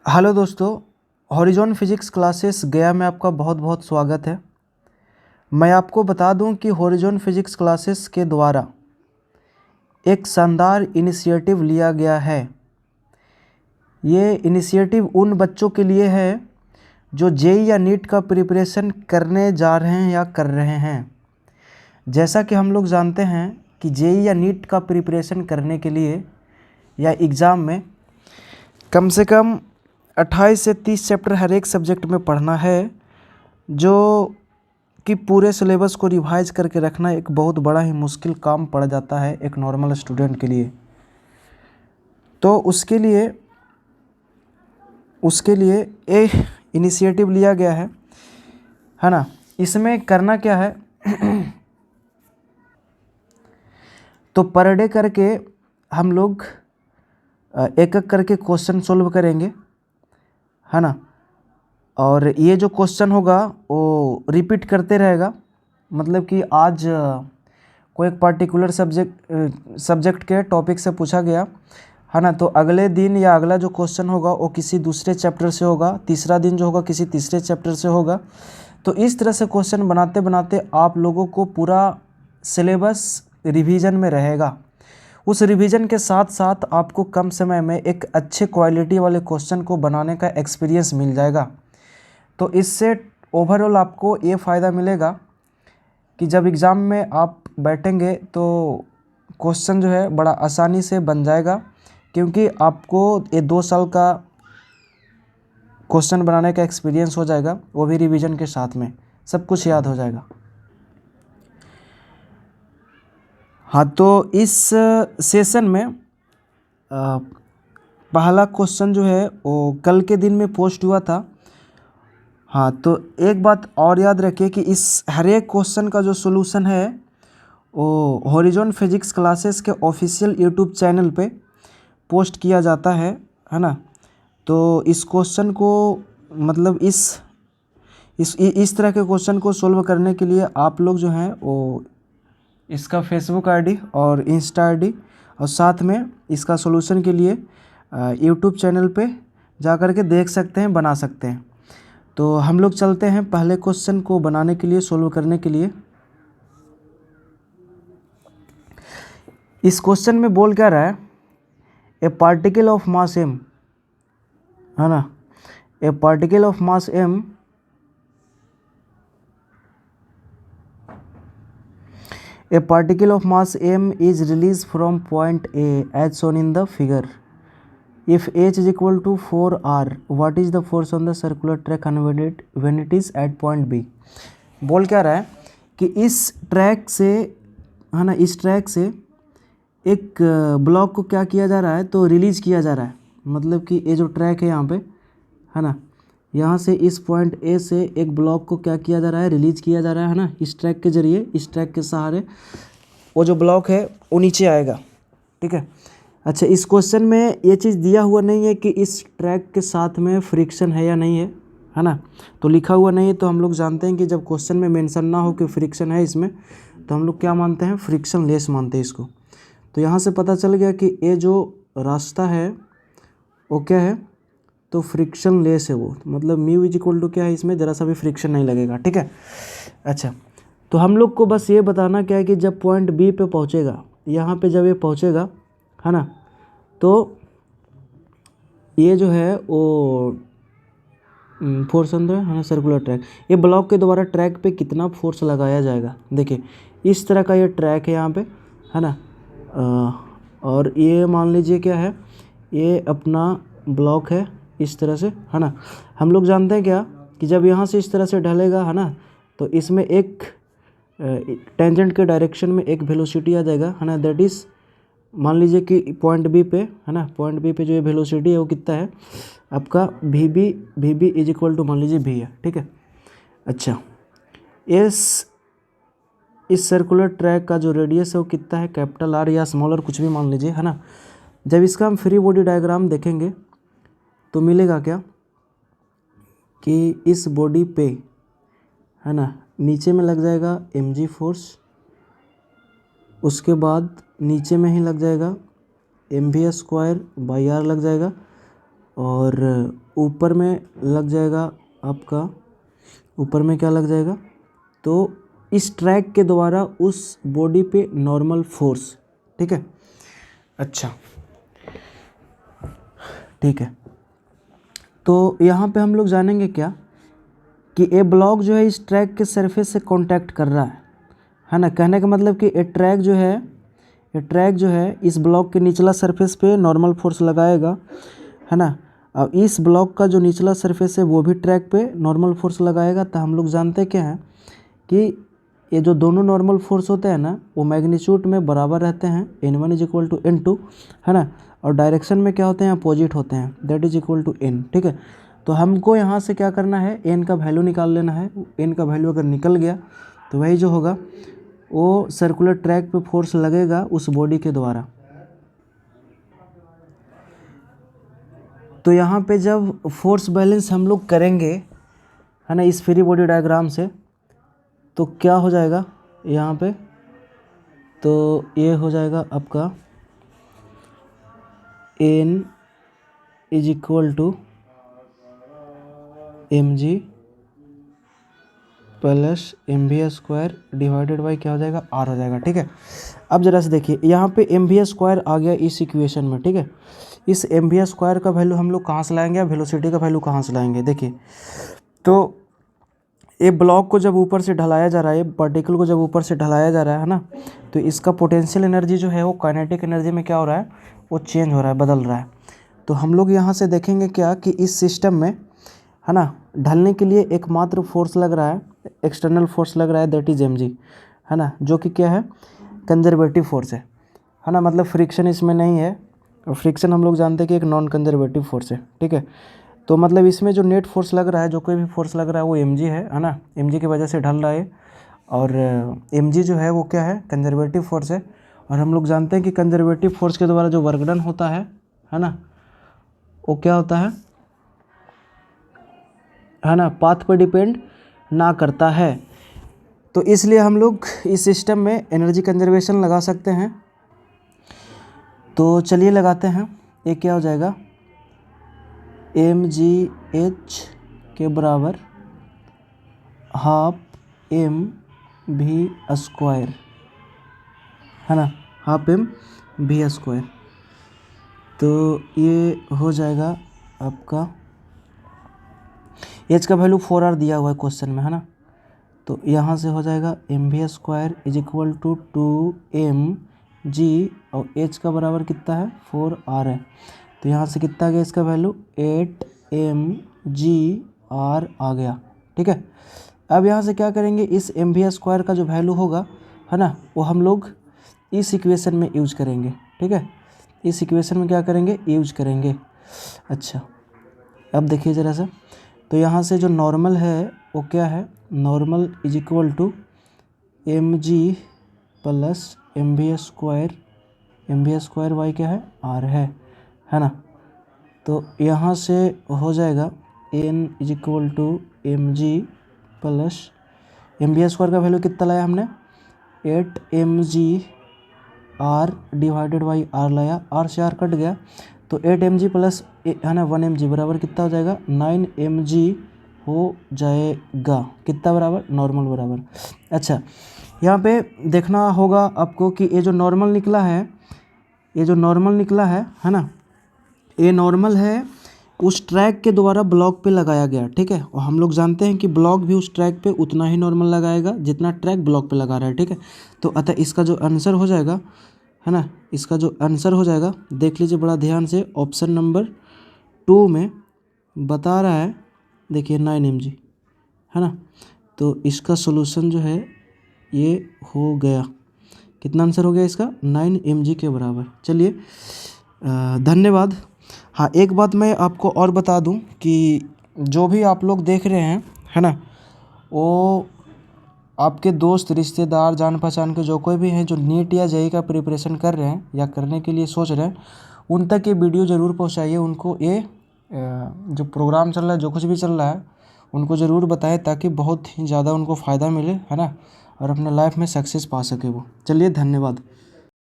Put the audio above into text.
Hello दोस्तों, horizon physics classes गया में आपका बहुत बहुत स्वागत है। मैं आपको बता दूं कि हॉरिजॉन फिजिक्स क्लासेस के द्वारा एक शानदार इनिशिएटिव लिया गया है। ये इनिशिएटिव उन बच्चों के लिए है जो जेई या नीट का प्रिपरेशन करने जा रहे हैं या कर रहे हैं। जैसा कि हम लोग जानते हैं कि जेई या नीट का प्रिपरेशन करने के लिए या एग्ज़ाम में कम से कम 28 से 30 चैप्टर हर एक सब्जेक्ट में पढ़ना है, जो कि पूरे सिलेबस को रिवाइज करके रखना एक बहुत बड़ा ही मुश्किल काम पड़ जाता है एक नॉर्मल स्टूडेंट के लिए। तो उसके लिए एक इनिशिएटिव लिया गया है ना। इसमें करना क्या है तो पर डे करके हम लोग एक एक करके क्वेश्चन सोल्व करेंगे, है ना। और ये जो क्वेश्चन होगा वो रिपीट करते रहेगा। मतलब कि आज कोई एक पर्टिकुलर सब्जेक्ट के टॉपिक से पूछा गया, है ना, तो अगले दिन या अगला जो क्वेश्चन होगा वो किसी दूसरे चैप्टर से होगा, तीसरा दिन जो होगा किसी तीसरे चैप्टर से होगा। तो इस तरह से क्वेश्चन बनाते बनाते आप लोगों को पूरा सिलेबस रिवीजन में रहेगा। उस रिवीजन के साथ साथ आपको कम समय में एक अच्छे क्वालिटी वाले क्वेश्चन को बनाने का एक्सपीरियंस मिल जाएगा। तो इससे ओवरऑल आपको ये फ़ायदा मिलेगा कि जब एग्ज़ाम में आप बैठेंगे तो क्वेश्चन जो है बड़ा आसानी से बन जाएगा, क्योंकि आपको ये 2 साल का क्वेश्चन बनाने का एक्सपीरियंस हो जाएगा, वो भी रिवीजन के साथ में सब कुछ याद हो जाएगा। हाँ, तो इस सेशन में पहला क्वेश्चन जो है वो कल के दिन में पोस्ट हुआ था। हाँ, तो एक बात और याद रखिए कि इस हर एक क्वेश्चन का जो सॉल्यूशन है वो हॉरिजॉन फिजिक्स क्लासेस के ऑफिशियल यूट्यूब चैनल पे पोस्ट किया जाता है ना। तो इस क्वेश्चन को मतलब इस तरह के क्वेश्चन को सॉल्व करने के लिए आप लोग जो हैं वो इसका फेसबुक आईडी और इंस्टा आईडी और साथ में इसका सॉल्यूशन के लिए यूट्यूब चैनल पे जा कर के देख सकते हैं, बना सकते हैं। तो हम लोग चलते हैं पहले क्वेश्चन को बनाने के लिए, सॉल्व करने के लिए। इस क्वेश्चन में बोल क्या रहा है, ए पार्टिकल ऑफ मास m, है ना, ए particle of mass m A particle of mass m is released from point A as shown in the figure. If h is equal to 4r, what is the force on the circular track when it is at point B? बोल क्या रहा है कि इस track से, है ना, इस ट्रैक से एक ब्लॉक को क्या किया जा रहा है तो रिलीज किया जा रहा है। मतलब कि ये जो ट्रैक है यहाँ पे, है ना, यहाँ से इस पॉइंट ए से एक ब्लॉक को क्या किया जा रहा है, रिलीज किया जा रहा है ना, इस ट्रैक के जरिए, इस ट्रैक के सहारे वो जो ब्लॉक है वो नीचे आएगा। ठीक है। अच्छा, इस क्वेश्चन में ये चीज़ दिया हुआ नहीं है कि इस ट्रैक के साथ में फ्रिक्शन है या नहीं है ना, तो लिखा हुआ नहीं है। तो हम लोग जानते हैं कि जब क्वेश्चन में मेंशन ना हो कि फ्रिक्शन है इसमें, तो हम लोग क्या मानते हैं, फ्रिक्शन लेस मानते हैं इसको। तो यहाँ से पता चल गया कि ये जो रास्ता है वो क्या है, तो फ्रिक्शन लेस है वो, मतलब म्यू इज इक्वल टू क्या है, इसमें ज़रा सा भी फ्रिक्शन नहीं लगेगा। ठीक है। अच्छा, तो हम लोग को बस ये बताना क्या है कि जब पॉइंट बी पे पहुँचेगा, यहाँ पे जब ये पहुँचेगा, है ना, तो ये जो है वो फोर्स अंदर है ना, सर्कुलर ट्रैक, ये ब्लॉक के द्वारा ट्रैक पे कितना फोर्स लगाया जाएगा। देखिए इस तरह का ये ट्रैक है यहाँ पे, है ना, और ये मान लीजिए क्या है, ये अपना ब्लॉक है इस तरह से, है ना। हम लोग जानते हैं क्या कि जब यहाँ से इस तरह से ढलेगा, है ना, तो इसमें एक टेंजेंट के डायरेक्शन में एक वेलोसिटी आ जाएगा, है ना, दैट इज़, मान लीजिए कि पॉइंट बी पे, है ना, पॉइंट बी पे जो ये वेलोसिटी है वो कितना है आपका, V B is equal to मान लीजिए वी है। ठीक है। अच्छा, इस सर्कुलर ट्रैक का जो रेडियस है वो कितना है, कैपिटल आर या स्मॉल आर कुछ भी मान लीजिए, है ना। जब इसका हम फ्री बॉडी डायग्राम देखेंगे तो मिलेगा क्या कि इस बॉडी पे, है ना, नीचे में लग जाएगा mg फोर्स, उसके बाद नीचे में ही लग जाएगा mv² बाई आर लग जाएगा, और ऊपर में लग जाएगा आपका, ऊपर में क्या लग जाएगा, तो इस ट्रैक के द्वारा उस बॉडी पे नॉर्मल फोर्स, ठीक है। अच्छा ठीक है, तो यहाँ पे हम लोग जानेंगे क्या कि ए ब्लॉक जो है इस ट्रैक के सरफेस से कांटेक्ट कर रहा है ना। कहने का मतलब कि ये ट्रैक जो है इस ब्लॉक के निचला सरफेस पे नॉर्मल फोर्स लगाएगा, है ना। अब इस ब्लॉक का जो निचला सरफेस है वो भी ट्रैक पे नॉर्मल फोर्स लगाएगा। तो हम लोग जानते क्या हैं कि ये जो दोनों नॉर्मल फोर्स होते हैं ना वो मैग्नीट्यूड में बराबर रहते हैं, N1 is equal to N2, है ना। और डायरेक्शन में क्या होते हैं, अपोजिट होते हैं, that is equal to N, ठीक है। तो हमको यहाँ से क्या करना है, N का वैल्यू निकाल लेना है। N का वैल्यू अगर निकल गया तो वही जो होगा वो सर्कुलर ट्रैक पे फोर्स लगेगा उस बॉडी के द्वारा। तो यहाँ पे जब फोर्स बैलेंस हम लोग करेंगे, है ना, इस फ्री बॉडी डायग्राम से, तो क्या हो जाएगा यहाँ पे, तो ये हो जाएगा आपका N is equal to mg plus mv² divided by क्या हो जाएगा, r हो जाएगा, ठीक है। अब जरा से देखिए यहाँ पे mv² आ गया इस इक्वेशन में, ठीक है। इस mv² का वैल्यू हम लोग कहाँ से लाएंगे, वेलोसिटी का वैल्यू कहाँ से लाएंगे। देखिए तो ये ब्लॉक को जब ऊपर से ढलाया जा रहा है, पार्टिकल को जब ऊपर से ढलाया जा रहा है ना, तो इसका पोटेंशियल एनर्जी जो है वो काइनेटिक एनर्जी में क्या हो रहा है, वो चेंज हो रहा है, बदल रहा है। तो हम लोग यहाँ से देखेंगे क्या कि इस सिस्टम में, है ना, ढलने के लिए एकमात्र फोर्स लग रहा है, एक्सटर्नल फोर्स लग रहा है, दैट इज mg, है ना, जो कि क्या है, कंजर्वेटिव फोर्स है ना। मतलब फ्रिक्शन इसमें नहीं है, और फ्रिक्शन हम लोग जानते हैं कि एक नॉन कंजर्वेटिव फोर्स है, ठीक है। तो मतलब इसमें जो नेट फोर्स लग रहा है, जो कोई भी फोर्स लग रहा है वो mg है ना, mg की वजह से ढल रहा है। और mg जो है वो क्या है, कंजर्वेटिव फोर्स है। और हम लोग जानते हैं कि कंजर्वेटिव फोर्स के द्वारा जो वर्क डन होता है ना, वो क्या होता है ना, पाथ पर डिपेंड ना करता है। तो इसलिए हम लोग इस सिस्टम में एनर्जी कंजर्वेशन लगा सकते हैं। तो चलिए लगाते हैं, ये क्या हो जाएगा, mgh के बराबर हाफ mv², है ना, हाफ mv²। तो ये हो जाएगा आपका, एच का वैल्यू 4r दिया हुआ है क्वेश्चन में, है ना। तो यहाँ से हो जाएगा mv² is equal to 2mg, और एच का बराबर कितना है, 4r है। तो यहाँ से कितना आ गया इसका वैल्यू, 8mgr आ गया, ठीक है। अब यहाँ से क्या करेंगे, इस mv² का जो वैल्यू होगा, है ना, वो हम लोग इस इक्वेशन में यूज करेंगे, ठीक है। इस इक्वेशन में क्या करेंगे, यूज करेंगे। अच्छा अब देखिए ज़रा सा, तो यहाँ से जो नॉर्मल है वो क्या है, normal is equal to mg plus mv², mv² क्या है, r है ना। तो यहाँ से हो जाएगा n is equal to mg plus mv² का वैल्यू कितना लाया हमने, 8mg r divided by r लाया, r से r कट गया, तो 8mg प्लस, है ना, 1mg बराबर कितना हो जाएगा, 9mg हो जाएगा। कितना बराबर, नॉर्मल बराबर। अच्छा यहाँ पे देखना होगा आपको कि ये जो नॉर्मल निकला है, ये जो नॉर्मल निकला है ना, ये नॉर्मल है उस ट्रैक के द्वारा ब्लॉक पे लगाया गया, ठीक है। और हम लोग जानते हैं कि ब्लॉक भी उस ट्रैक पे उतना ही नॉर्मल लगाएगा जितना ट्रैक ब्लॉक पे लगा रहा है, ठीक है। तो अतः इसका जो आंसर हो जाएगा, है ना, इसका जो आंसर हो जाएगा, देख लीजिए बड़ा ध्यान से, ऑप्शन नंबर 2 में बता रहा है, देखिए 9mg, है ना। तो इसका सॉल्यूशन जो है ये हो गया, कितना आंसर हो गया इसका, 9mg के बराबर। चलिए धन्यवाद। हाँ एक बात मैं आपको और बता दूं कि जो भी आप लोग देख रहे हैं, है ना, वो आपके दोस्त, रिश्तेदार, जान पहचान के जो कोई भी हैं जो नीट या जेईई का प्रिपरेशन कर रहे हैं या करने के लिए सोच रहे हैं, उन तक ये वीडियो ज़रूर पहुंचाइए। उनको ये जो प्रोग्राम चल रहा है, जो कुछ भी चल रहा है, उनको ज़रूर बताएं ताकि बहुत ही ज़्यादा उनको फ़ायदा मिले, है ना, और अपने लाइफ में सक्सेस पा सके वो। चलिए धन्यवाद।